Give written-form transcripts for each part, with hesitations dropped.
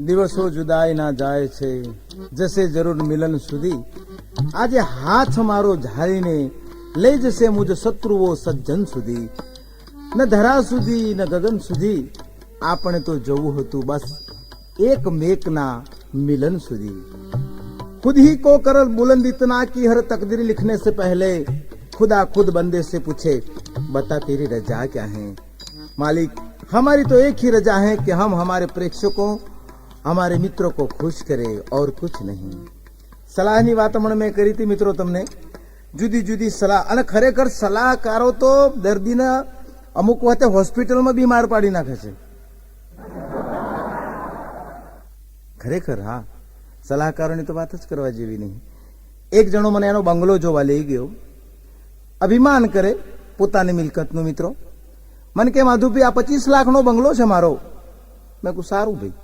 દિવસો જુદાઈ ના જાય છે, જશે જરૂર મિલન સુધી. આજે હાથ મારો ઝાલીને લઈ જશે મુજ શત્રુઓ સજ્જન સુધી. ન ધરા સુધી ન ગગન સુધી, આપણે તો જવું હતું બસ એક મેકના मिलन સુધી. खुद ही को कर बुलंद इतना कि हर तकदीर लिखने से पहले खुदा खुद बंदे से पूछे बता तेरी रजा क्या है. मालिक, हमारी तो एक ही रजा है कि हम हमारे प्रेक्षकों हमारे मित्रों को खुश करें और कुछ नहीं. સલાહની વાત હમણાં મેં કરી હતી મિત્રો તમને, જુદી જુદી સલાહ. અને ખરેખર સલાહકારો તો દર્દીને અમુક વખતે હોસ્પિટલમાં બીમાર પાડી નાખે છે. ખરેખર હા, સલાહકારોની તો વાત જ કરવા જેવી નહીં. એક જણો મને એનો બંગલો જોવા લઈ ગયો, અભિમાન કરે પોતાની મિલકતનું. મિત્રો મને કે માધુભાઈ આ 25 લાખનો બંગલો છે મારો. મેં કહું સારું ભાઈ.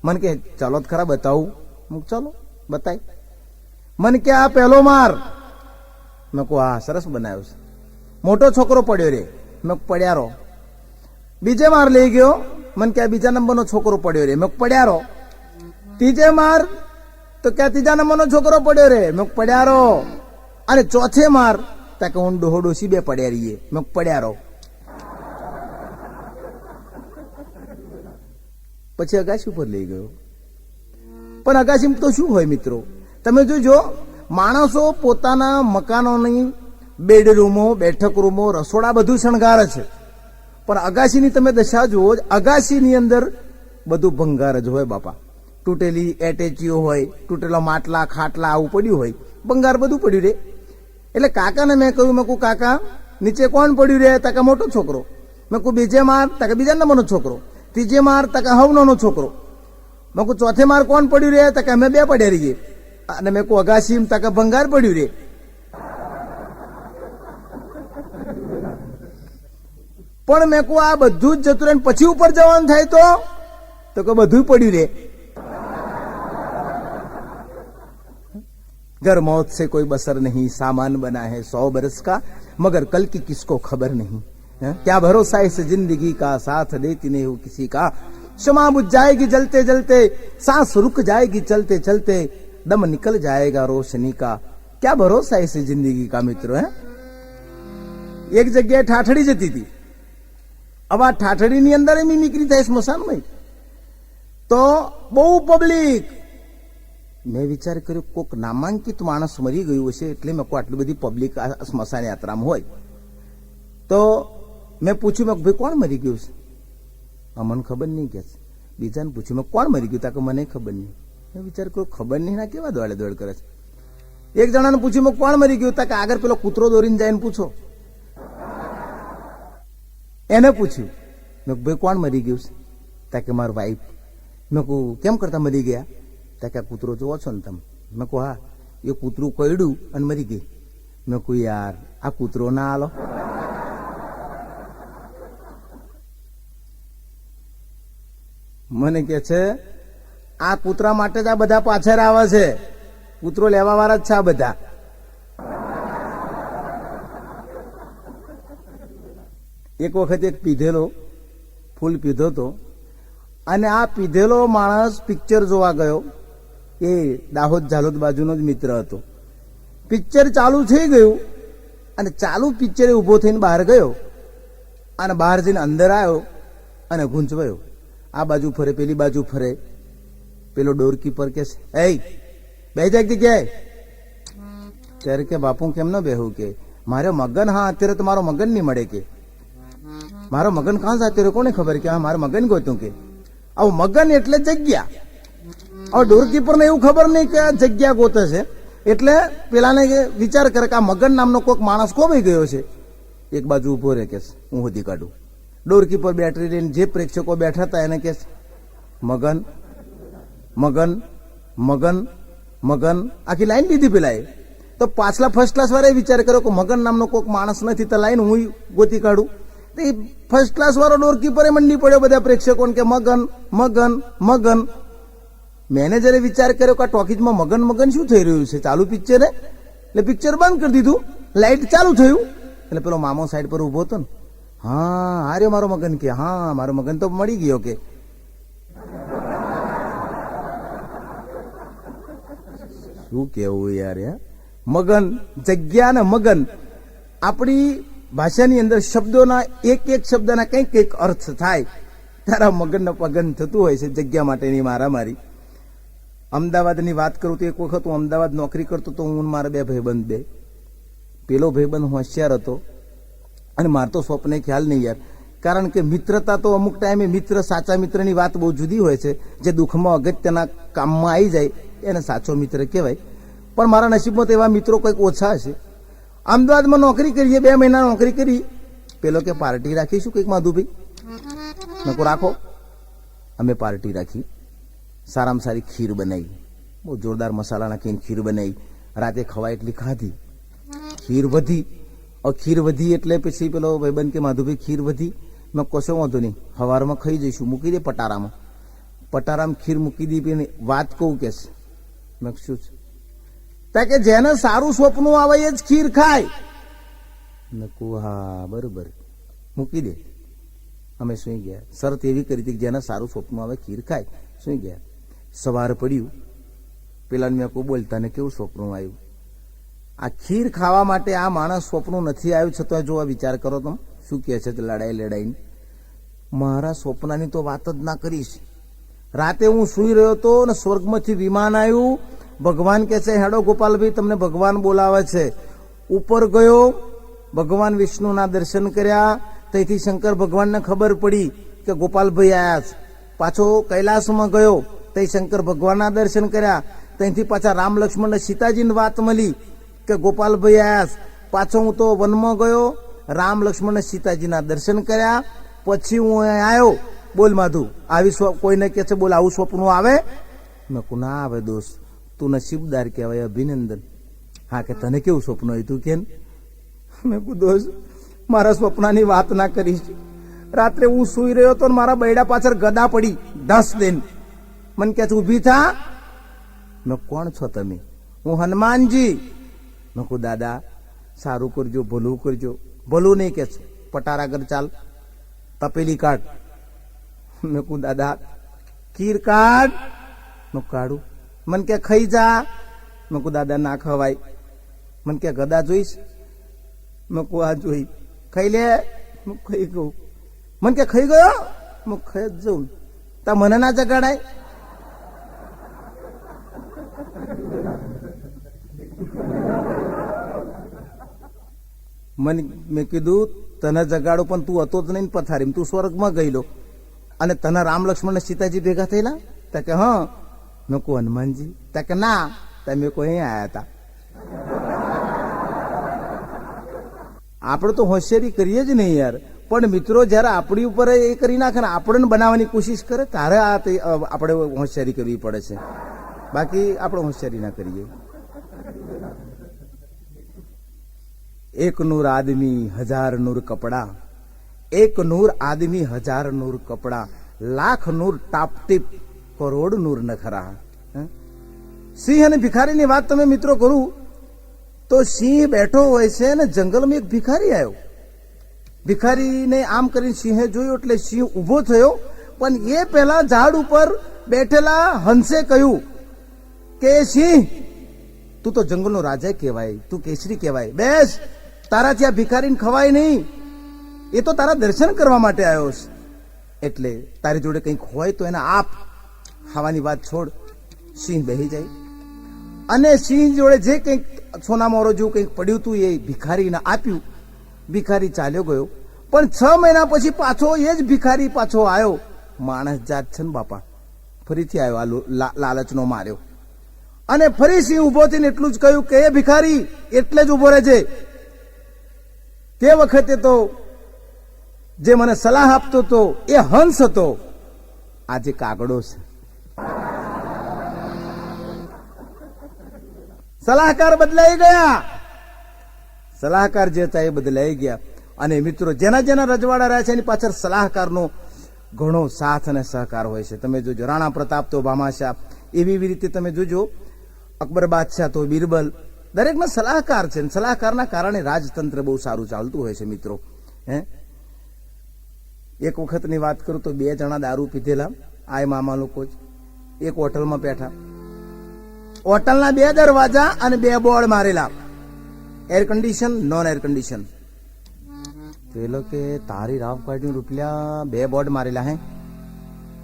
મને કે ચાલો ખરા બતાવું. હું ચાલો બતાય. મને કે આ પહેલો માર. મેં કહું હા સરસ બનાવ્યો છે. મોટો છોકરો પડ્યો રે. મેં પડ્યા રહો. બીજે માર લઈ ગયો. મને કે આ બીજા નંબરનો છોકરો પડ્યો રે. મેં પડ્યા રહો. ત્રીજે માર તો ક્યાં ત્રીજા નંબરનો છોકરો પડ્યો રે. મેં પડ્યા રહો. અને ચોથે માર ત્યાં કે હું ડોહો ડોસી બે પડ્યા રહીએ. મેં પડ્યા રહો. પછી અગાસી ઉપર લઈ ગયો. પણ અગાસીમાં તો શું હોય મિત્રો, તમે જોજો માણસો પોતાના મકાનોની બેડરૂમો, બેઠક રૂમો, રસોડા બધું શણગાર છે. પણ અગાસીની તમે દશા જુઓ, અગાસીની અંદર બધું ભંગાર જ હોય બાપા. તૂટેલી એટેચીઓ હોય, તૂટેલા માટલા ખાટલા આવું પડ્યું હોય, ભંગાર બધું પડ્યું રે. એટલે કાકાને મેં કહ્યું, મેં કહું કાકા નીચે કોણ પડ્યું રે? તાકા મોટો છોકરો. મેં કહું બીજે માર? તાકા બીજા નંબરનો છોકરો. ત્રીજે માર? તાકા હવનો છોકરો. મેં કહું ચોથે માર કોણ પડ્યું રે? તાકા અમે બે પડ્યા રહીએ. અને મેં કહું અગાસી તાકા ભંગાર પડ્યું રે. પણ મેં કહું આ બધું જ જતું રહે પછી ઉપર જવાનું થાય તો કે બધું પડ્યું રે. घर मौत से कोई बसर नहीं, सामान बना है 100 बरस का, मगर कल की किसको खबर नहीं. क्या भरोसा इस जिंदगी का, साथ देती नहीं हो किसी का. क्षमा बुझ जाएगी जलते जलते, सांस रुक जाएगी चलते चलते, दम निकल जाएगा रोशनी का. क्या भरोसा इस जिंदगी का મિત્રો. એક જગ્યાએ ઠાઠડી જતી હતી. હવે આ ઠાઠડીની અંદર મિમિક્રી થાય સ્મશાનમાં. તો બહુ પબ્લિક. મેં વિચાર કર્યો કોક નામાંકિત માણસ મરી ગયું હશે એટલે મેં કોઈ આટલી બધી પબ્લિક આ સ્મશાન યાત્રામાં હોય. તો મેં પૂછ્યું, મેં ભાઈ કોણ મરી ગયું છે? મને ખબર નહીં કે. બીજાને પૂછ્યું, મેં કોણ મરી ગયું? તાકે મને ખબર નહીં. મેં વિચાર કર્યો ખબર નહીં ના કેવા દોડે દોડ કરે છે. એક જણાને પૂછ્યું, મેં કોણ મરી ગયું? તાકે આગળ પેલો કૂતરો દોરીને જાય પૂછો. એને પૂછ્યું, મેં ભાઈ કોણ મરી ગયું છે? તાકે મારી વાઈફ. મેં કહું કેમ કરતા મરી ગયા? તાકે કૂતરો જોવો છો ને તમે? મેં કહું હા. એ કૂતરું કયડું અને મરી ગઈ. મેં કહું યાર આ કૂતરો ના આલો. મને કે છે આ કૂતરા માટે જ આ બધા પાછળ આવે છે, કૂતરો લેવા વાળા જ છે આ બધા. એક વખત એક પીધેલો ફૂલ પીધો તો, અને આ પીધેલો માણસ પિક્ચર જોવા ગયો. એ દાહોદ ઝાલોદ બાજુનો જ મિત્ર હતો. પિક્ચર ચાલુ થઈ ગયું અને ચાલુ પિક્ચરે ઉભો થઈને બહાર ગયો અને બહાર જઈને અંદર આવ્યો અને ગૂંચવાયો. આ બાજુ ફરે, પેલી બાજુ ફરે. પેલો ડોરકીપર કે છે એ બે જાગતી કે. ત્યારે કે બાપુ કેમ ન બેહું? કે મારે મગન, હા અત્યારે તો મારો મગન નહીં મળે. કે મારો મગન કાં જાતે રહ્યો કોને ખબર? કે હા મારે મગન ગોતું. કે આવું મગન એટલે જગ્યા. હવે ડોરકીપર ને એવું ખબર નહીં કે આ જગ્યા ગોતે છે, એટલે પેલાને વિચાર કરે કે આ મગન નામનો કોઈક માણસ કોવાઈ ગયો છે. એક બાજુ ઉભો રહે કે હું શોધી કાઢું. ડોરકીપર બેટરી લઈને જે પ્રેક્ષકો બેઠા હતા એને કે મગન મગન મગન મગન, આખી લાઈન લીધી પેલા. તો પાછલા ફર્સ્ટ ક્લાસ વાળા વિચાર કર્યો કે મગન નામનો કોઈક માણસ નથી તો લાઈન હું ગોતી કાઢું. તો એ ફર્સ્ટ ક્લાસ વાળો ડોરકીપરે મંડી પડ્યો બધા પ્રેક્ષકોને કે મગન મગન મગન. મેનેજરે વિચાર કર્યો કે આ ટોકીજમાં મગન મગન શું થઈ રહ્યું છે ચાલુ પિક્ચરે. એટલે પિક્ચર બંધ કરી દીધું, લાઈટ ચાલુ થયું. એટલે પેલો મામો સાઈડ પર ઉભો હતો ને, હા હાર્યો મારો મગન. કે હા મારો મગન તો મળી ગયો. કે શું કેવું યાર, મગન, જગ્યા ને મગન. આપણી ભાષાની અંદર શબ્દોના એક એક શબ્દના કંઈક કંઈક અર્થ થાય. તારા મગન પગન થતું હોય છે જગ્યા માટેની મારામારી. અમદાવાદની વાત કરું તો એક વખત હું અમદાવાદ નોકરી કરતો તો હું મારા બે ભાઈબંધ બે. પેલો ભાઈબંધ હોશિયાર હતો અને મારે તો સ્વપ્ને ખ્યાલ નહીં યાર, કારણ કે મિત્રતા તો અમુક ટાઈમે મિત્ર, સાચા મિત્રની વાત બહુ જુદી હોય છે. જે દુઃખમાં અગત્યના કામમાં આવી જાય એને સાચો મિત્ર કહેવાય. પણ મારા નસીબમાં તો એવા મિત્રો કંઈક ઓછા હશે. અમદાવાદમાં નોકરી કરીએ, 2 મહિના નોકરી કરી. પેલો કે પાર્ટી રાખીશું કંઈક માધુભાઈ? નકો રાખો. અમે પાર્ટી રાખી, સારામાં સારી ખીર બનાવી, બહુ જોરદાર મસાલા નાખીને ખીર બનાવી. રાતે ખવાય એટલી ખાધી, ખીર વધી. ખીર વધી એટલે પછી પેલો ભાઈબંધ કે માધુભાઈ ખીર વધી, મેં કશો વાંધો નહીં, સવારમાં ખાઈ જઈશું, મૂકી દે પટારામાં. પટારામાં ખીર મૂકી દી. વાત કહું કે મેં શું છે કે જેને સારું સ્વપ્ન આવે એ જ ખીર ખાય. મેં કહું હા બરોબર, મૂકી દે. અમે સુઈ ગયા. શરત એવી કરી હતી કે જેને સારું સ્વપ્ન આવે ખીર ખાય. સુઈ ગયા. સવાર પડ્યું, પેલા મેં કહું બોલતા ને કેવું સ્વપ્ન આવ્યું? આ ખીર ખાવા માટે આ માણસ સ્વપ્ન નથી આવ્યું, છતાં જો આ વિચાર કરો તો શું કહે છે લડાઈને. મારા સ્વપ્નની તો વાત જ ના કરીશ. રાતે હું સુઈ રહ્યો હતો ને સ્વર્ગમાંથી વિમાન આવ્યું. ભગવાન કહે છે હેડો ગોપાલભાઈ, તમને ભગવાન બોલાવે છે. ઉપર ગયો, ભગવાન વિષ્ણુના દર્શન કર્યા. તેથી શંકર ભગવાનને ખબર પડી કે ગોપાલભાઈ આયા છે. પાછો કૈલાસમાં ગયો, તે શંકર ભગવાનના દર્શન કર્યા. ત્યાંથી પાછા રામ લક્ષ્મણ ને સીતાજીની વાત મળી કે ગોપાલભાઈ આયા છે. પાછો હું તો વનમાં ગયો, રામ લક્ષ્મણ ને સીતાજીના દર્શન કર્યા. પછી હું આવ્યો. બોલ માધુ, આવી કોઈને કે છે બોલ આવું સ્વપ્ન આવે? મેં કહું ના આવે દોસ્ત, તું નસીબદાર કહેવાય, અભિનંદન. હા કે તને કેવું સ્વપ્ન હોય તું કેમ? મેં કહું દોસ્ત મારા સ્વપ્નની વાત ના કરીશ. રાત્રે હું સુઈ રહ્યો હતો, મારા બૈડા પાછળ ગદા પડી, ધસ દેન. મને કે ઊભી થા. મેં કોણ છો તમે? હું હનુમાનજી. મેં કહું દાદા સારું કરજો, ભલું કરજો. ભલું નહીં કે છે, પટાર આગળ ચાલ, તપેલી કાઢ. મેં કહું દાદા ખીર કાઢ. મેં કાઢું. મને કે ખાઈ જા. મેં કહું દાદા ના ખવાય. મને કે ગદા જોઈશ? મેં કહું આ જોઈ. ખાઈ લે. હું ખાઈ ગયું. મને કે ખાઈ ગયો? હું ખાઈ જ જઉં. તા મને ના જગાડાય. મેં કીધું તને જગાડો પણ તું હતો જ નહીં પથારી, તું સ્વર્ગમાં ગયેલો. અને તને રામ લક્ષ્મણ ને સીતાજી ભેગા થયેલા? તા કે હા. મેં કહું હનુમાનજી? તા કે ના, તમે કોઈ અહીં આવ્યા હતા. આપણે તો હોશિયારી કરીએ જ નહીં યાર, પણ મિત્રો જયારે આપણી ઉપર એ કરી નાખે ને આપણને બનાવવાની કોશિશ કરે ત્યારે આપણે હોશિયારી કરવી પડે છે. બાકી આપણે હોશિયારી ના કરીએ. એક નૂર આદમી 1000 નૂર કપડા, એક નૂર આદમી 1000 નૂર કપડા, લાખ નૂર ટાપટીપ, કરોડ નૂર નખરા. સિંહ અને ભિખારીની વાત તમે મિત્રો કરું તો સિંહ બેઠો હોય છે ને જંગલમાં એક ભિખારી આવ્યો. ભિખારીને આમ કરીને સિંહે જોયું એટલે સિંહ ઉભો થયો. પણ એ પહેલા ઝાડ ઉપર બેઠેલા હંસે કહ્યું કે સિંહ તું તો જંગલનો રાજા કહેવાય, તું કેસરી કહેવાય, બેસ, તારાથી આ ભિખારીને ખવાય નહીં, એ તો તારા દર્શન કરવા માટે આવ્યો છે, એટલે તારી જોડે કંઈક હોય તો એને આપ, ખાવાની વાત છોડ. સિંહ બેહી જાય અને સિંહ જોડે જે કંઈક સોના મોરો જેવું કંઈક પડ્યું હતું એ ભિખારીને આપ્યું. ભિખારી ચાલ્યો ગયો. પણ 6 મહિના પછી પાછો એ જ ભિખારી પાછો આવ્યો. માણસ જાત છે ને બાપા, ફરીથી આવ્યો, આ લાલચનો માર્યો અને ફરી સિંહ ઉભો થઈને એટલું જ કહ્યું કે એ ભિખારી એટલે જ ઉભો રહેજે, તે વખતે તો જે મને સલાહ આપતો હતો એ હંસ હતો, આજે કાગડો છે. સલાહકાર બદલાઈ ગયા, સલાહકાર જે હતા એ બદલાઈ ગયા. અને મિત્રો જેના જેના રજવાડા રહ્યા છે એની પાછળ સલાહકારનો ઘણો સાથ અને સહકાર હોય છે. તમે જોજો રાણા પ્રતાપ તો ભામાશાહ, એવી રીતે તમે જોજો અકબર બાદશાહ તો બિરબલ, દરેકના સલાહકાર છે. સલાહકારના કારણે રાજતંત્ર બહુ સારું ચાલતું હોય છે મિત્રો. એક વખતની વાત કરું તો 2 જણા દારૂ પીધેલા, આ મામા લોકો જ એક હોટલમાં બેઠા. હોટલના 2 દરવાજા અને 2 બોર્ડ મારેલા, air condition, non air condition. પેલો કે તારી રાવ કાઢી રૂપિયા 2 બોર્ડ મારેલા હે,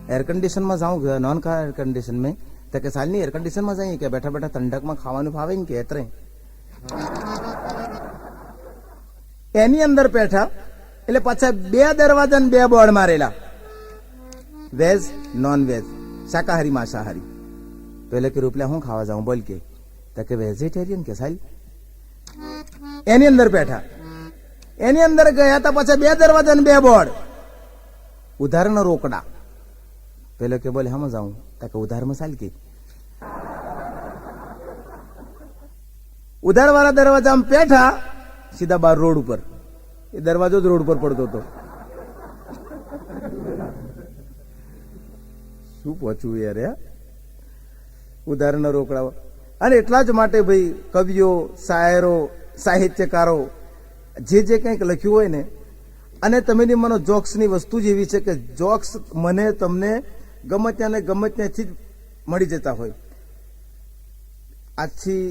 एयर कंडीशन में जाऊँ नॉन एयर कंडीशन में तो के साल नहीं एयर कंडीशन में जाइए क्या बैठा बैठा ठंडक में खावा फावे के एतरे एनी अंदर बैठा એટલે પાછા 2 દરવાજા ને 2 બોર્ડ મારેલા, વેજ નોન વેજ, શાકાહારી માંસાહારી. પેલે કે રૂપિયા હું ખાવા જાઉં બોલ કે તો કે વેજીટેરિયન કે સાલ. એની અંદર બેઠા, એની અંદર ગયા હતા પાછા 2 દરવાજા ને 2 બોર્ડ, ઉધાર ન રોકડા. પેલો કે બોલે હમ જાઉં તો કે ઉધાર માં સાલ કે ઉધાર વાળા દરવાજામાં બેઠા, સીધા બાર રોડ ઉપર, એ દરવાજો જ રોડ ઉપર પડતો હતો. શું પહોંચવું યાર, ઉધારના રોકડા. અને એટલા જ માટે ભાઈ કવિઓ, શાયરો, સાહિત્યકારો જે કંઈક લખ્યું હોય ને, અને તમે મને જોક્સની વસ્તુ જ એવી છે કે જોક્સ મને તમને ગમે ત્યાં ને ગમે ત્યાંથી જ મળી જતા હોય. આજથી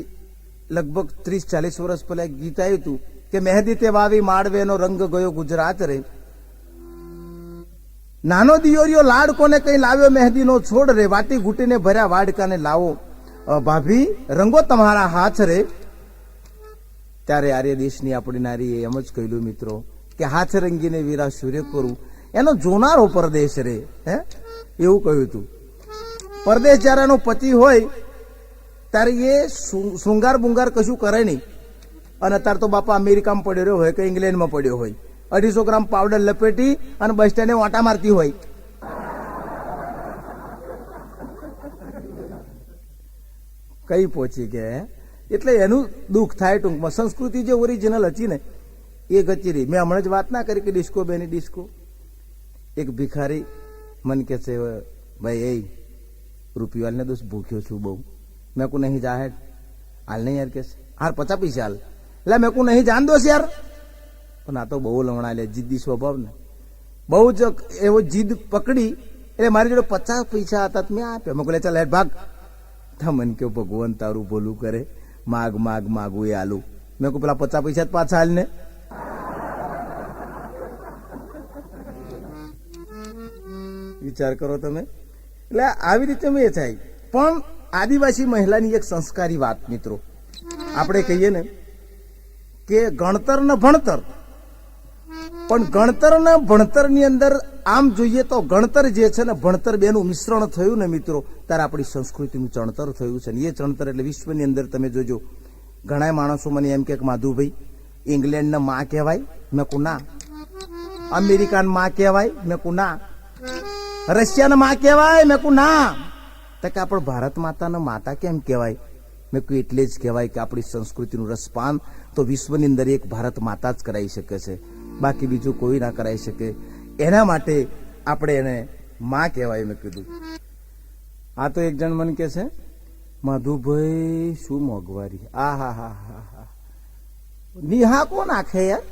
લગભગ 30-40 વર્ષ પહેલા એક ગીત આવ્યું હતું કે મહેંદી તે વાવી માળવેનો રંગ ગયો ગુજરાત રે, નાનો દિયોરિયો લાડ કોને કઈ લાવ્યો મહેંદીનો છોડ રે, વાટી ઘૂટીને ભર્યા વાડકાને લાવો ભાભી રંગો તમારા હાથ રે. ત્યારે આર્ય દેશની આપણી નારીએ એમ જ કહ્યું મિત્રો કે હાથ રંગીને વીરા સૂર્ય કરું, એનો જોનારો પરદેશ રે. હે એવું કહ્યું હતું. પરદેશ જયારે એનો પતિ હોય ત્યારે એ શૃંગાર બુંગાર કશું કરે નહીં, અને અત્યારે તો બાપા અમેરિકામાં પડ્યો રહ્યો હોય કે ઇંગ્લેન્ડમાં પડ્યો હોય, 250 ગ્રામ પાવડર લપેટી અને બસ સ્ટેન્ડે વાંટા મારતી હોય. કઈ પહોંચી ગયા. એટલે એનું દુઃખ થાય ટૂંકમાં. સંસ્કૃતિ જે ઓરિજિનલ હતી ને એ ગચી રહી. મેં હમણાં જ વાત ના કરી કે ડિસ્કો બેની ડિસ્કો. એક ભિખારી મન કે છે ભાઈ એ રૂપિયો હાલ ને દોસ્ત ભૂખ્યો છું બહુ. મેં કો નહીં જા હેડ હાલ નહીં યાર કે હાર 50 પૈસા હાલ. એટલે મેં કો નહીં જાન દોસ યાર. પણ આ તો બહુ લવણા લે, જીદ્દી સ્વભાવ ને, બહુ જ એવો જીદ પકડી. એટલે મારી જોડે 50 પૈસા હતા મેં આપ્યા. મેં કહે ચાલ હેડ ભાગ. મન કે ભગવાન તારું ભલું કરે, માગ માગ માગું એ આલુ. મેં કહું પેલા 50 પૈસા પાછા હાલ ને. વિચાર કરો તમે. એટલે આવી રીતે મેં થાય. પણ આદિવાસી મહિલાની એક સંસ્કારી વાત મિત્રો, આપણે કહીએ ને કે ગણતર ને ભણતર, પણ ગણતર ને ભણતર ની અંદર આમ જોઈએ તો ગણતર જે છે ને ભણતર બેનું મિશ્રણ થયું ને મિત્રો, ત્યારે આપણી સંસ્કૃતિનું ચણતર થયું છે. ને એ ચણતર એટલે વિશ્વની અંદર તમે જોજો, ઘણા માણસો મને એમ કે માધુભાઈ ઇંગ્લેન્ડ ને માં કહેવાય. મેં કહું ના. અમેરિકાન માં કહેવાય. મેં કહું ના. રશિયાને માં કહેવાય. મેં કહું ના. તો કે આપણે ભારત માતાને માતા કેમ કહેવાય? મેં કહ્યું એટલે જ કહેવાય કે આપણી સંસ્કૃતિનું રસપાન તો વિશ્વની અંદર એક ભારત માતા જ કરાવી શકે છે, બાકી બીજું કોઈ ના કરાવી શકે. એના માટે આપણે એને માં કહેવાય. મેં કીધું આ તો એક જણ મને કે છે માધુભાઈ શું મોંઘવારી, આ હા હા હા હા નિહા કોણ નાખે યાર.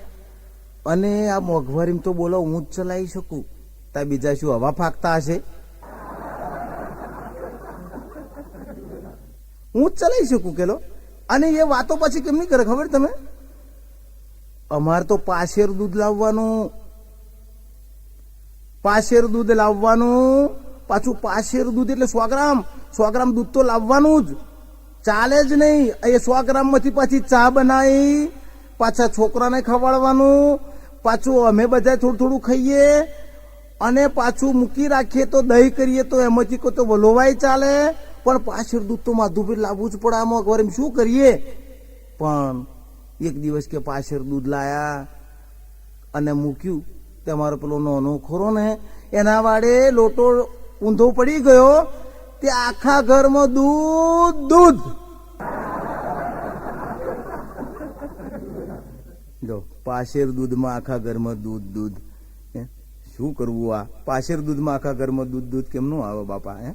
અને આ મોંઘવારી તો બોલો હું જ ચલાવી શકું, ત્યાં બીજા શું હવા ફાંકતા હશે? હું જ ચલાવી શકું કેલો. અને એ વાતો પછી કેમ નહીં કરે ખબર તમે? અમારે તો પાશેર દૂધ લાવવાનું, પાશેર દૂધ લાવવાનું, પાછું પાશેર દૂધ એટલે 100 ગ્રામ દૂધ તો લાવવાનું જ, ચાલે જ નહીં. એ 100 ગ્રામ માંથી પાછી ચા બનાવી, પાછા છોકરાને ખવડાવવાનું, પાછું અમે બધા થોડું થોડું ખાઈએ, અને પાછું મૂકી રાખીએ તો દહીં કરીએ તો એમાંથી કોઈ તો વલોવાય ચાલે. પણ પાછળ દૂધ તો માધુભાઈ લાવવું જ પડે. આમાં ઘરે શું કરીએ? પણ એક દિવસ કે પાછળ દૂધ લાયા અને મૂક્યું, તમારો પેલો નાનો ખોરો ને એના વાડે લોટો ઊંધો પડી ગયો, તે આખા ઘરમાં દૂધ દૂધ. જો પાછળ દૂધમાં આખા ઘરમાં દૂધ દૂધ. શું કરવું? આ પાછળ દૂધમાં આખા ઘરમાં દૂધ દૂધ કેમનું આવે બાપા?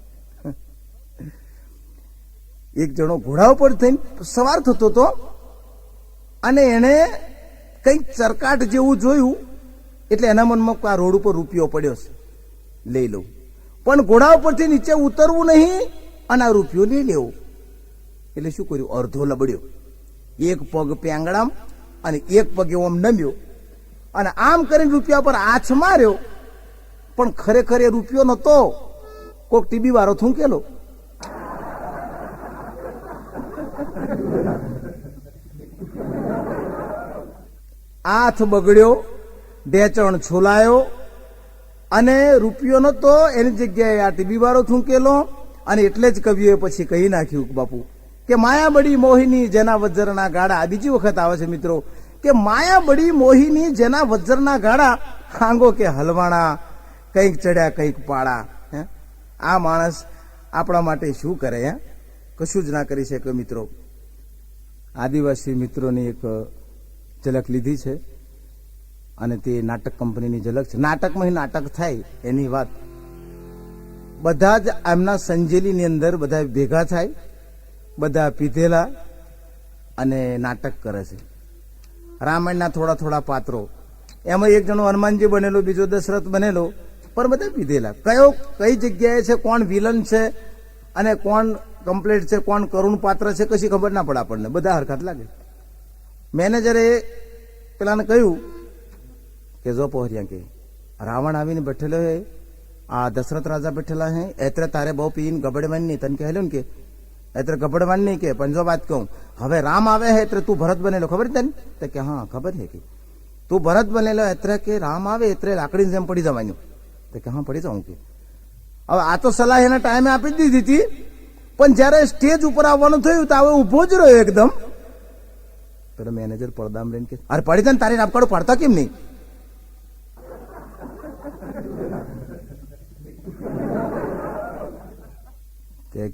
એક જણો ઘોડા ઉપર થઈને સવાર થતો હતો, અને એને કંઈક ચરકાટ જેવું જોયું, એટલે એના મનમાં આ રોડ ઉપર રૂપિયો પડ્યો છે, લઈ લઉં. પણ ઘોડા ઉપરથી નીચે ઉતરવું નહીં અને આ રૂપિયો લઈ લેવો. એટલે શું કર્યું, અડધો લબડ્યો, એક પગ પેંગડામ અને એક પગ એવો નમ્યો અને આમ કરીને રૂપિયા પર આછ માર્યો, પણ ખરેખર એ રૂપિયો નતો, કોક ટીબી વાળો થૂંકેલો. હાથ બગડ્યો, ઢેચણ છોલાયો અને રૂપિયો નતો, એની જગ્યાએ આ ટીબી વાળો થૂંકેલો. અને એટલે જ કવિએ પછી કહી નાખ્યું બાપુ કે માયા બડી મોહિની જેના વજ્રના ગાડા. આ બીજી વખત આવે છે મિત્રો કે માયા બડી મોહિની જેના વજ્રના ગાડા, હાંગો કે હલવાણા, કંઈક ચડ્યા કંઈક પાડા. આ માણસ આપણા માટે શું કરે? કશું જ ના કરી શકે. મિત્રો, આદિવાસી મિત્રોની એક ઝલક લીધી છે અને તે નાટક કંપનીની ઝલક છે. નાટકમાં નાટક થાય એની વાત. બધા જ એમના સંજેલીની અંદર બધા ભેગા થાય, બધા પીધેલા અને નાટક કરે છે. રામાયણના થોડા થોડા પાત્રો, એમાં એક જણો હનુમાનજી બનેલો, બીજો દશરથ બનેલો, પણ બધા પીધેલા. કઈ જગ્યાએ છે, કોણ વિલન છે અને કોણ કમ્પ્લેટ છે, કોણ કરુણ પાત્ર છે, કશી ખબર ના પડે આપણને. બધા હરકત લાગે. મેનેજરે પેલાને કહ્યું કે જો પહોંચ્યા કે રાવણ આવીને બેઠેલો હે, આ દશરથ રાજા બેઠેલા હે, એટલે તારે બહુ પીને ગબડવાની નહીં. તને કહેલું ને કે એટલે ગબડવાની નહીં, કે પણ જો વાત કહું, હવે રામ આવે હે એટલે તું ભરત બનેલો, ખબર તને? તો કે હા ખબર છે કે તું ભરત બનેલો, એટલે કે રામ આવે એટલે લાકડીની જેમ પડી જવાનું. તો કે હા પડી જાઉં. કે હવે આ તો સલાહ એના ટાઈમે આપી જ દીધી હતી, પણ જયારે સ્ટેજ ઉપર આવવાનું થયું તો હવે ઉભો જ રહ્યો એકદમ. પેલો મેનેજર પડદામ લઈને કે અરે પડી જાય, તારી રાપકાડું પડતા કેમ નહીં?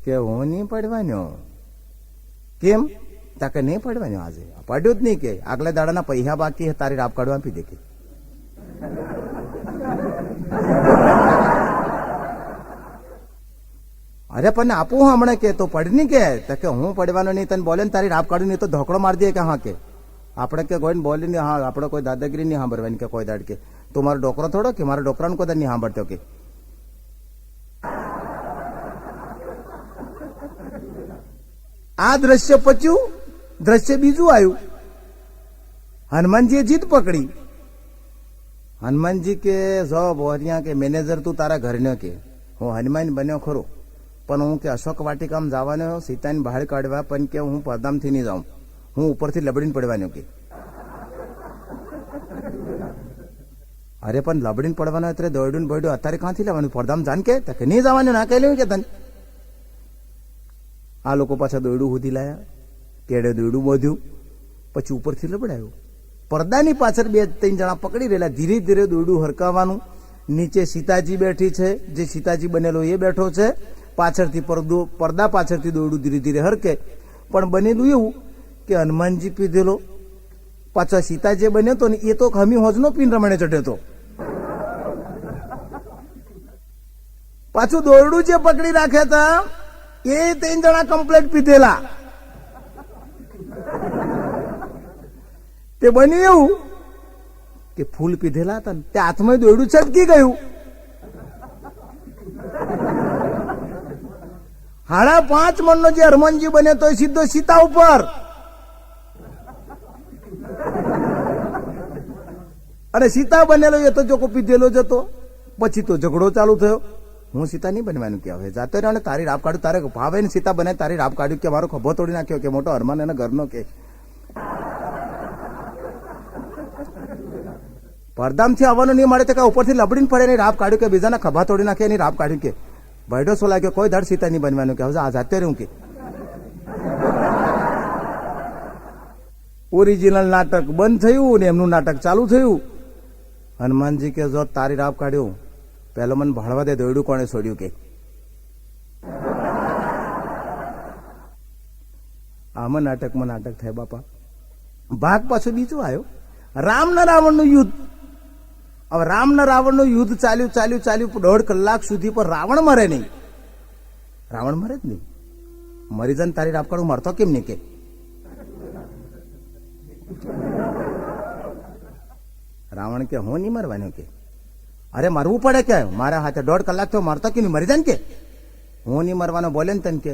કે હું નહીં પડવાનો. કેમ? તાકે નહીં પડવાનો, આજે પડ્યું જ નહીં. કે આગલા દાડાના પૈસા બાકી, તારી રાપ કાઢવા આપી દે. કે અરે પણ આપું હમણાં, કે તો પડ નહીં. કે હું પડવાનો નહીં, તને બોલે ને તારી રાપ કાઢું નહીં તો ધોકડો મારી દે. કે હા, કે આપણે કે કોઈ બોલે નહીં, હા આપણે કોઈ દાદાગીરી નહીં સાંભળવાની. કે કોઈ દાડ કે તું મારો ડોકરો થોડો, કે મારા ડોકરાને કોઈ નહીં સાંભળતો. કે આ દ્રશ્ય પચ્યું, દ્રશ્ય બીજું આવ્યું. હનુમાનજીએ જીત પકડી. હનુમાનજી કે જો બોરિયા, કે મેનેજર તું તારા ઘરનો, કે હું હનુમાન બન્યો ખરો, પણ હું કે અશોક વાટિકામાં જવાનો, સીતાની બહાર કાઢવા, પણ કે હું પડદામથી નહીં જાઉં, હું ઉપરથી લબડીને પડવાનો. કે અરે પણ લબડીને પડવાનો એટલે દોડ્યું બોડ્યું, અત્યારે ક્યાંથી લેવાનું? પડદામ જાણ કે નહીં જવાનું, ના કહી લેવું કે તને. આ લોકો પાછા દોરડું સુધી લાયા, કેડે દોરડું બાંધ્યું, પછી ઉપરથી લબડાયું. પડદાની પાછળ બે ત્રણ જણા પકડી રહેલા, ધીરે ધીરે દોરડું હરકાવવાનું. નીચે સીતાજી બેઠી છે, જે સીતાજી બનેલો એ બેઠો છે, પાછળથી પડદા પાછળથી દોરડું ધીરે ધીરે હરકે. પણ બનેલું એવું કે હનુમાનજી પીધેલો, પાછા સીતાજી બન્યો તો ને એ તો હમી હોજનો પીન રમણે ચઢ્યો હતો. પાછું દોરડું જે પકડી રાખ્યા હતા એ ત્રણ જણા કમ્પ્લેટ પીધેલા. તે બન્યું એવું કે ફૂલ પીધેલા હતા ને તે હાથમાં દોરડું છટકી ગયું. 5.5 મણનો જે હનુમાનજી બન્યો તો સીધો સીતા ઉપર. અને સીતા બનેલો એ તો જોકો પીધેલો જ હતો. પછી તો ઝઘડો ચાલુ થયો. હું સીતા નહીં બનવાનું, કે હવે જાતો રહ્યો ને તારી રાપ કાઢું, તારે ભાવે ને સીતા બને તારી રાપ કાઢ્યું, કે મારો ખભો તોડી નાખ્યો, કે મોટો હરમાન એના ઘરનો. કે પડદામથી આવવાનું નહીં મળે તો કે ઉપરથી લબડીને પડે એની રાપ કાઢ્યું, કે બીજાના ખભા તોડી નાખે એની રાપ કાઢ્યું. કે ભાઈડો શું લાગ્યો, કોઈ ધાડ સીતા નહીં બનવાનું, કે હવે આ જાતે રહ્યું. કે ઓરિજિનલ નાટક બંધ થયું ને એમનું નાટક ચાલુ થયું. હનુમાનજી કે જો તારી રાપ કાઢ્યું, પેલો મને ભાળવા દે, દોરડું કોણે છોડ્યું? કે આમાં નાટકમાં નાટક થાય બાપા. ભાગ પાછો બીજો આવ્યો, રામ ને રાવણનું યુદ્ધ. હવે રામ ને રાવણનું યુદ્ધ ચાલ્યું 1.5 કલાક સુધી, પણ રાવણ મરે નહીં. રાવણ મરે જ નહીં. મરી જાય તારી રાપ કાઢું, મરતો કેમ નહીં? કે રાવણ કે હું નહીં મરવાનું. કે અરે મરવું પડે, કે મારા હાથે 1.5 કલાક તો મરતો કેમ નહીં? મરી જાય ને. કે હું નહીં મરવાનો બોલે ને તને. કે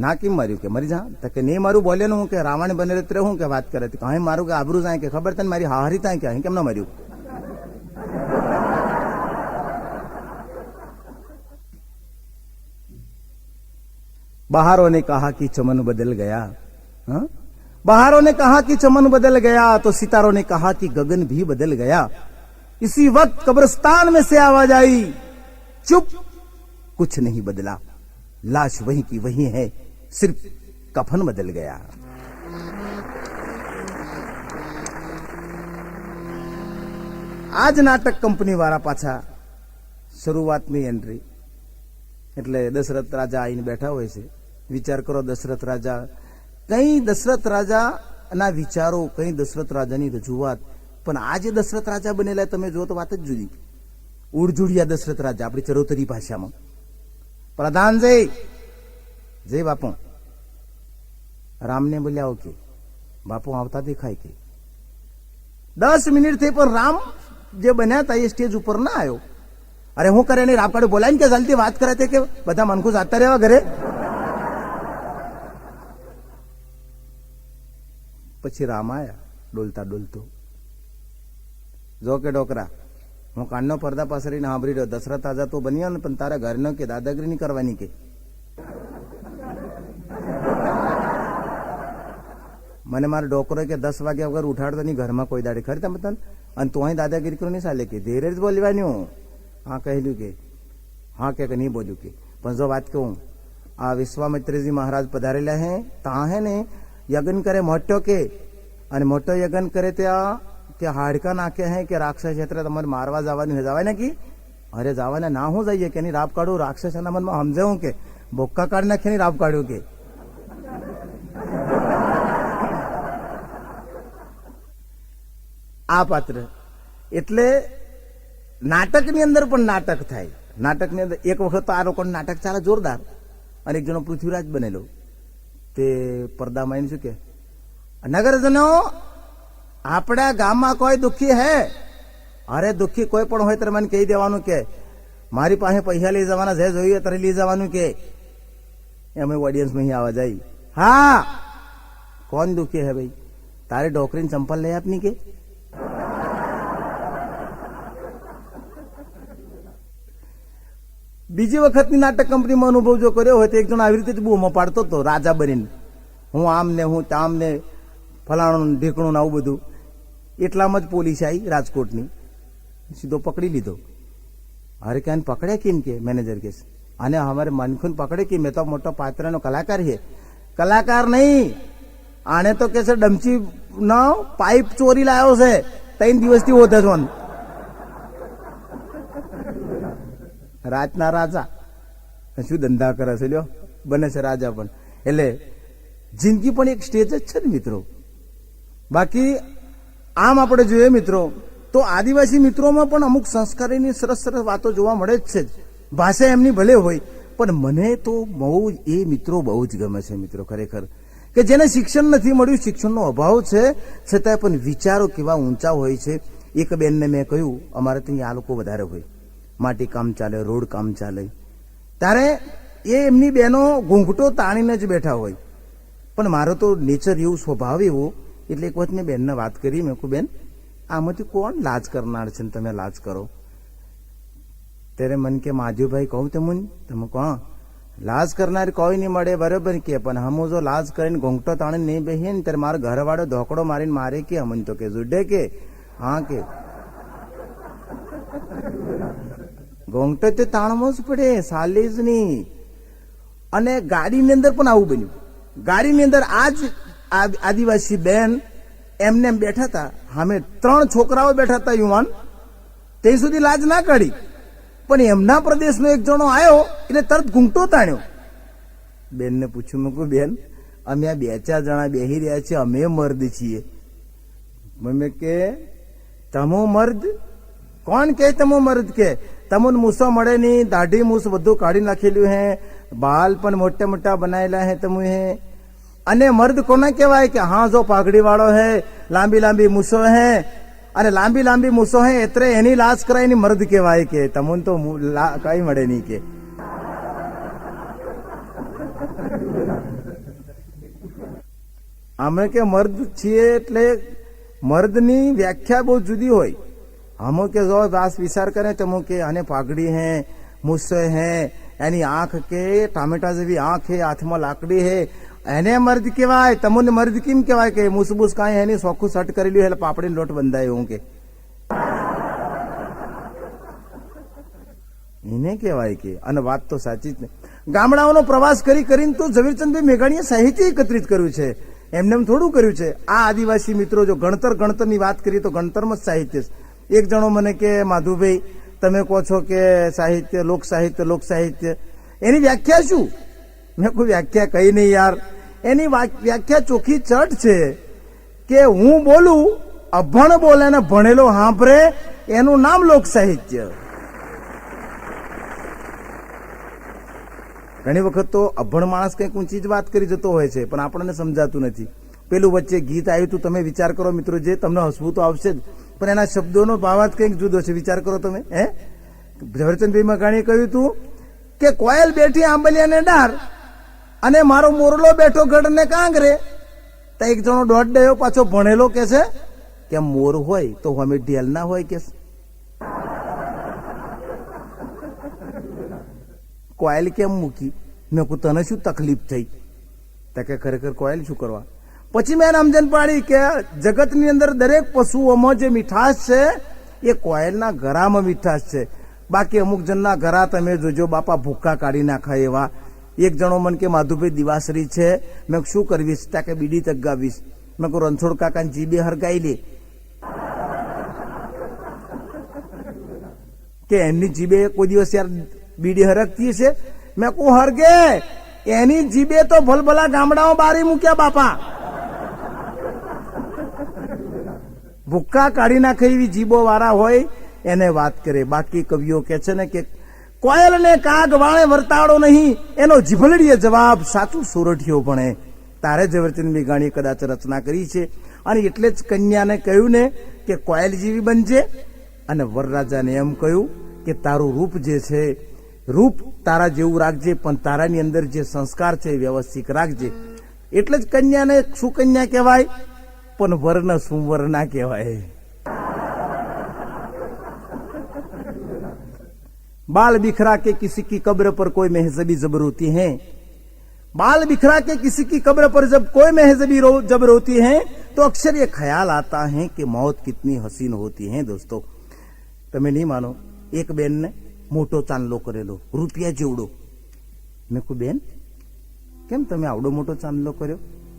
ના કેમ માર્યું કે મરી જા તો કે નહીં મારું બોલે હું કે રાવણ બને રે હું કે વાત કરે કहीं મારું કે આબરૂ જાય કે ખબર તને મારી હારી થાય કે કેમ ના માર્યું. बहारों ने कहा कि चमन बदल गया. हाँ? बहारों ने कहा कि चमन बदल गया तो सितारों ने कहा कि गगन भी बदल गया. इसी वक्त कब्रिस्तान में से आवाज आई, चुप, कुछ नहीं बदला, लाश वही की वही है, सिर्फ कफन बदल गया. आज नाटक कंपनी वाला पाछा શરૂઆતની એન્ટ્રી એટલે દશરથ રાજા આવીને બેઠા હોય છે. વિચાર કરો, દશરથ રાજા કઈ દશરથ રાજાના વિચારો, કઈ દશરથ રાજાની રજૂઆત. પણ આજે દશરથ રાજા બનેલા તમે જો તો વાત જ જુદી. ઉડજુડિયા દશરથ રાજા, આપણી ચરોતરી ભાષામાં. પ્રધાન જય બાપુ. રામને બોલ્યા કે બાપુ આવતા દેખાય કે 10 મિનિટ થઈ પણ રામ જે બન્યા હતા એ સ્ટેજ ઉપર ના આવ્યો. અરે હું કરે નહીં, રામ કાઢે બોલાય ને કે ચાલતી વાત કરે તે કે બધા મનખુશ આતા રહેવા ઘરે. પછી રામ આયા ડોલતા ડોલતો. જો કે ડોકરા, હું કાનનો પડદા પાસરીને સાંભળી રહ્યો, દશરથ રાજા તો બન્યો ને પણ તારા ઘરનો કે દાદાગીરી નહીં કરવાની કે. મને મારો ડોકરો કે 10 વાગ્યા વગર ઉઠાડતો નહીં ઘરમાં કોઈ દાડે ખરી તમે તને, અને તું અહીં દાદાગીરી કરો નહીં ચાલે કે ધીરે જ બોલવાનું. હા કહેલું કે હા કે નહીં બોલ્યું કે. પણ જો વાત કહું, આ વિશ્વામિત્રજી મહારાજ પધારેલા હે, ત્યાં હે ને યજ્ઞ કરે મોટો કે, અને મોટો યજ્ઞ કરે ત્યાં કે હાડકા નાખે હે કે રાક્ષસ ક્ષેત્ર તમારે મારવા જવાનું હે, જવાય ને કે અરે જવાના ના હું જઈએ કે નહીં રાપ કાઢું, રાક્ષસના મનમાં સમજે હું કે બોક્કા કાઢી નાખે નહીં રાપ કાઢ્યું કે. આ પાત્ર એટલે નાટકની અંદર પણ નાટક થાય. નાટકની અંદર એક વખત તો આ લોકોનું નાટક ચાલે જોરદાર, અને એક જણો પૃથ્વીરાજ બનેલો તે પડદામાં એને શું કે, નગરજનો આપણા ગામમાં કોઈ દુઃખી હે? અરે દુઃખી કોઈ પણ હોય ત્યારે મને કહી દેવાનું કે મારી પાસે પૈસા લઈ જવાના જે જોઈએ ત્યારે લઈ જવાનું કે. અમે ઓડિયન્સમાં અહીં આવવા જાય. હા કોણ દુઃખી હે ભાઈ? તારે ડોકરીને ચંપલ લઈ આપની કે. બીજી વખતની નાટક કંપનીમાં અનુભવ જો કર્યો હોય તો એક જણ આવી રીતે જ બૂમો પાડતો હતો રાજા બનીને, હું આમ ને હું તામ ને ફલાણું ઢીકણું ને આવું બધું. એટલામાં જ પોલીસ આવી રાજકોટની, સીધો પકડી લીધો. અરે ક્યાં પકડ્યા કેમ કે મેનેજર કે અને અમારે મનખુન પકડે કે મેં તો મોટો પાત્રનો કલાકાર છે. કલાકાર નહીં, આને તો કે છે ડમચી નો પાઇપ ચોરી લાવ્યો છે, 3 દિવસથી હોતે છો. રાતના રાજા શું ધંધા કરે છે, લ્યો બને છે રાજા પણ. એટલે જિંદગી પણ એક સ્ટેજ જ છે ને મિત્રો. બાકી આમ આપણે જોઈએ મિત્રો તો આદિવાસી મિત્રોમાં પણ અમુક સંસ્કારીની સરસ સરસ વાતો જોવા મળે જ છે. ભાષા એમની ભલે હોય પણ મને તો બહુ એ મિત્રો બહુ જ ગમે છે મિત્રો ખરેખર, કે જેને શિક્ષણ નથી મળ્યું, શિક્ષણનો અભાવ છે, છતાંય પણ વિચારો કેવા ઊંચા હોય છે. એક બેનને મેં કહ્યું અમારે ત્યાં આ લોકો વધારે હોય, માટી કામ ચાલે, રોડ કામ ચાલે, ત્યારે એ એમની બહેનો ઘૂંઘટો તાણીને જ બેઠા હોય. પણ મારો તો નેચર એવું, સ્વભાવ એવો, એટલે એક વખત મેં બેનને વાત કરી, મેં કહું બેન આમાંથી કોણ લાજ કરનાર છે ને તમે લાજ કરો? ત્યારે મન કે માધુભાઈ કહું તમે કોણ લાજ કરનાર કોઈ નહીં મળે બરોબર કે, પણ હમ જો લાજ કરીને ઘૂંઘટો તાણીને નહીં બેસીએ ને ત્યારે મારો ઘરવાળો ધોકડો મારીને મારે કે અમન તો કે જુડે કે હા કે ઘોંઘટો તે તાણવો જ પડે, સાલે જ નહીં. અને ગાડીની અંદર પણ આવું બન્યું. ગાડીની અંદર આજ આદિવાસી બેન એમને એમ બેઠા હતા, સામે 3 છોકરાઓ બેઠા હતા યુવાન, તે સુધી લાજ ના કાઢી. પણ એમના પ્રદેશનો એક જણો આવ્યો એટલે તરત ઘૂંઘટો તાણ્યો. બેનને પૂછ્યું, મેં બેન અમે આ 2-4 જણા બેહી રહ્યા છીએ, અમે મર્દ છીએ. મેં કે તમો મર્દ? કોણ કે તમો મર્દ? કે તમને મૂસો મળે નહીં, દાઢી મૂસ બધું કાઢી નાખેલું હે, બાલ પણ મોટા મોટા બનાયેલા હે તમે હે. અને મર્દ કોને કહેવાય? કે હા જો પાઘડી વાળો હે, લાંબી લાંબી મૂસો હે, અને લાંબી લાંબી મૂસો હે એટલે એની લાજ કરાય મર્દ કહેવાય. કે તમને તો કઈ મળે નહીં કે. અમે કે મર્દ છીએ એટલે મર્દની વ્યાખ્યા બહુ જુદી હોય. हम के जो वास विचार करें तो मुँह के आने पागड़ी है, मुस्से है, यानी आंख के टामेटा जेवी आंख है, हाथ में लाकड़ी है, एने मर्द केवाय. तमोने मर्द किम केवाय के मुसबुस काई है नहीं सोखू सट करेली है पापड़ी लोट बंधाय होंगे એને કહેવાય કે. અને વાત તો સાચી જ ને. ગામડાઓનો પ્રવાસ કરીને તો ઝવેરચંદભાઈ મેઘાણીએ સાહિત્ય એકત્રિત કર્યું છે, એમને એમ થોડું કર્યું છે. આ આદિવાસી મિત્રો જો ગણતરની વાત કરીએ તો ગણતરમાં જ સાહિત્ય. એક જણો મને કે માધુભાઈ તમે કહો છો કે સાહિત્ય લોક સાહિત્ય એની વ્યાખ્યા શું? મેં કોઈ વ્યાખ્યા કહી નહીં યાર. એની વ્યાખ્યા ચોખ્ખી ચટ છે કે હું બોલું, અભણ બોલે ને ભણેલો સાંભળે, એનું નામ લોક સાહિત્ય. ઘણી વખત તો અભણ માણસ કંઈક ઊંચી જ વાત કરી જતો હોય છે પણ આપણને સમજાતું નથી. પેલું વચ્ચે ગીત આવ્યું હતું, તમે વિચાર કરો મિત્રો, જે તમને હસવું તો આવશે જ પણ એના શબ્દોનો ભાવાર્થ કંઈક જુદો છે. વિચાર કરો તમે. ઝવેરચંદભાઈ મેઘાણીએ કહ્યું હતું કે કોયલ બેઠી આંબલિયાને ડાર અને મારો મોરલો બેઠો ગઢને કાંગરે. તો એક જણો દોઢ ડયો પાછો ભણેલો કે છે કે મોર હોય તો અમે ઢેલ ના હોય કે કોયલ કેમ મૂકી? મેં કહું તને શું તકલીફ થઈ? તો કે ખરેખર કોયલ શું કરવા? પછી મેં સમજણ પાડી કે જગતની અંદર દરેક પશુઓમાં જે મીઠાશ છે એ કોયલના ગરામાં મીઠાશ છે. બાકી અમુક જણના ગરા તમે જોજો બાપા ભૂક્કા કાઢી નાખાય એવા. એક જણો મન કે માધુભાઈ દિવાસરી છે, મેં શું કરવીશ? ત્યાં કે બીડી તગાવીશ. મેં કહું રણછોડ કાકાની જીબે હરગાઈ લે કે એમની જીબે કોઈ દિવસ યાર બીડી હરકતી છે? મેં કહું હરગે, એની જીબે તો ભલભલા ગામડાઓ બારી મૂક્યા બાપા. ભૂક્કા કાઢી નાખે એવી જીબો વાળા હોય એને વાત કરે. બાકી કવિઓ કે છે ને કે કોયલ ને કાગ વાળે વર્તાડો નહીં, એનો જીભલડીએ જવાબ સાચું સોરઠિયો ભણે. તારે ઝવેરચંદ મેઘાણીએ કદાચ રચના કરી છે અને એટલે જ કન્યાને કહ્યું ને કે કોયલ જેવી બનજે, અને વરરાજાને એમ કહ્યું કે તારું રૂપ જે છે રૂપ તારા જેવું રાખજે પણ તારાની અંદર જે સંસ્કાર છે વ્યવસ્થિત રાખજે. એટલે જ કન્યાને સુકન્યા કહેવાય પણ વરને સુવર ના કહેવાય. बाल बिखरा के किसी की कब्र पर कोई महजबी जबर होती है, बाल बिखरा के किसी की कब्र पर जब कोई महजबी जबर होती है तो अक्सर ये ख्याल आता है कि मौत कितनी हसीन होती है. दोस्तों તમે નહીં માનો, એક બેન ને મોટો ચાંદલો કરેલો રૂપિયા જેવડો. મેં કહ્યું બેન કેમ તમે આવડો મોટો ચાંદલો કર્યો?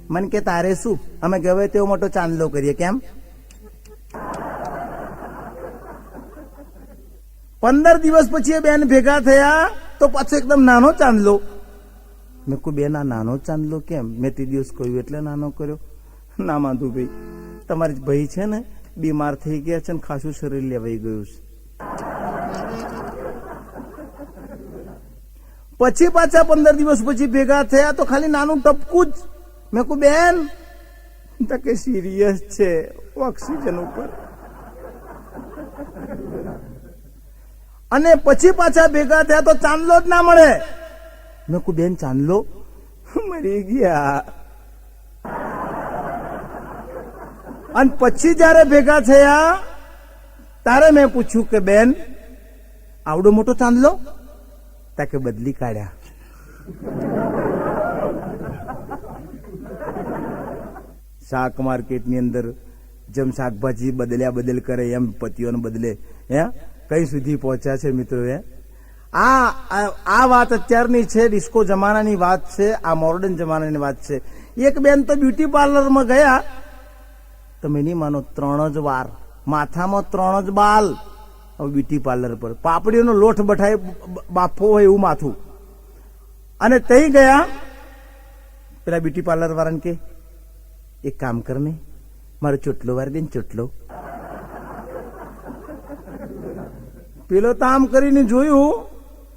મને કે તારે શું, અમે ગવે તેવો મોટો ચાંદલો કરીએ. કેમ? 15 દિવસ પછી એ બેન ભેગા થયા તો પાછો એકદમ નાનો ચાંદલો. મેં કહ્યું બેન આ નાનો ચાંદલો કેમ? મેં તે દિવસ કહ્યું એટલે નાનો કર્યો. ના માધુભાઈ તમારી ભાઈ છે ને બીમાર થઈ ગયા છે ને ખાસું શરીર લેવાઈ ગયું છે. પછી પાછા 15 દિવસ પછી ભેગા થયા તો ખાલી નાનું ટપકું જ. મેં કહ્યું બેન તો કે સિરિયસ છે ઓક્સિજન ઉપર. અને પછી પાછા ભેગા થયા તો ચાંદલો જ ના મળે. મેં કહ્યું બેન ચાંદલો મરી ગયા. અને પછી જયારે ભેગા થયા તારે મેં પૂછ્યું કે બેન આવડો મોટો ચાંદલો? તાકે બદલી કાઢ્યા. શાક માર્કેટની અંદર જેમ શાકભાજી બદલ્યા બદલ કરે એમ પતિઓને બદલે કઈ સુધી પહોંચ્યા છે મિત્રો. આ વાત અત્યારની છે, ડિસ્કો જમાનાની વાત છે, આ મોડર્ન જમાનાની વાત છે. એક બેન તો બ્યુટી પાર્લરમાં ગયા, તમે નહીં માનો 3 જ વાર માથામાં 3 જ બાલ. બ્યુટી પાર્લર પર પાપડીનો લોટ બઠાય બાફો હોય એવું માથું. અને તઈ ગયા પેલા બ્યુટી પાર્લર વાળાને કે એક કામ કર ને મારો ચોટલો વાર દે ને ચોટલો. પેલો તો આમ કરીને જોયું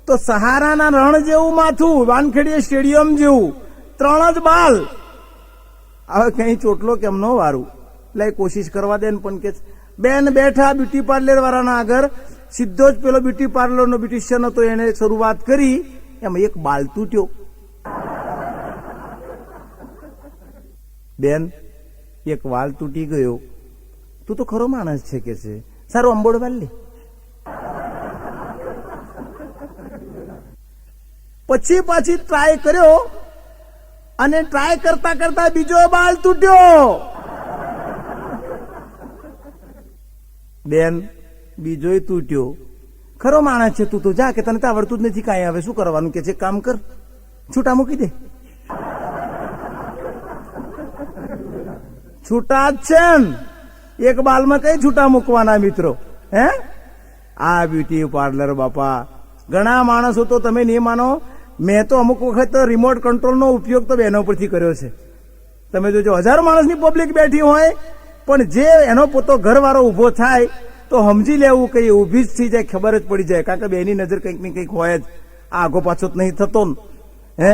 તો સહારાના રણ જેવું માથું, વાનખેડીએ સ્ટેડિયમ જેવું, 3 જ બાલ. હવે કઈ ચોટલો કેમ ન વારું? એટલે કોશિશ કરવા દે ને. પણ કે બેન બેઠા બ્યુટી પાર્લર વાળાના આગળ, સીધો જ પેલો બ્યુટી પાર્લરનો બ્યુટિશિયન હતો એને શરૂઆત કરી, એમાં એક બાલ તૂટ્યો. બેન એક વાલ તૂટી ગયો, તું તો ખરો માણસ છે કે છે, સારું અંબોડ વાલ લે. પછી પાછી ટ્રાય કર્યો અને ટ્રાય કરતા કરતા બીજો બાલ તૂટ્યો. બેન બીજોય તૂટ્યો, ખરો માણસ છે તું તો, જા કે તને તો આવડતું જ નથી કાંઈ, હવે શું કરવાનું કે છે, કામ કર, છૂટા મૂકી દે. છૂટા જ છે ને, એક બાલમાં કઈ છૂટા મૂકવાના મિત્રો? હે, આ બ્યુટી પાર્લર બાપા, ઘણા માણસો તો તમે નહીં માનો, મેં તો અમુક વખત રિમોટ કંટ્રોલનો ઉપયોગ તો બહેનો પરથી કર્યો છે. તમે જોજો, 1000 માણસની પબ્લિક બેઠી હોય, પણ જે એનો પોતો ઘરવાળો ઉભો થાય તો સમજી લેવું કે એ ઊભી જ થઈ જાય, ખબર જ પડી જાય, કારણ કે બેની નજર કંઈક ને કંઈક હોય જ, આ આગો પાછો જ નહીં થતો ને. હે,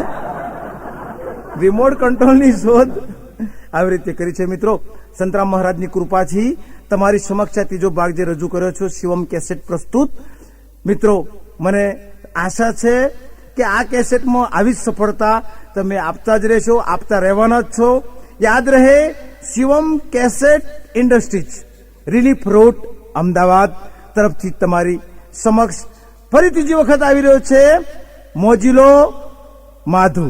રિમોટ કંટ્રોલની શોધ આવી રીતે કરી છે મિત્રો. સંતરામ મહારાજની કૃપાથી તમારી સમક્ષ ત્રીજો ભાગ જે રજૂ કર્યો છો, શિવમ કેસેટ પ્રસ્તુત. મિત્રો મને આશા છે કે આ કેસેટમાં આવી જ સફળતા તમે આપતા જ રહેશો, આપતા રહેવાના જ છો. યાદ રહે, Shivam cassette industries, relief road, Ahmedabad તરફથી તમારી સમક્ષ ફરી ત્રીજી વખત આવી રહ્યો છે મોજીલો માધુ.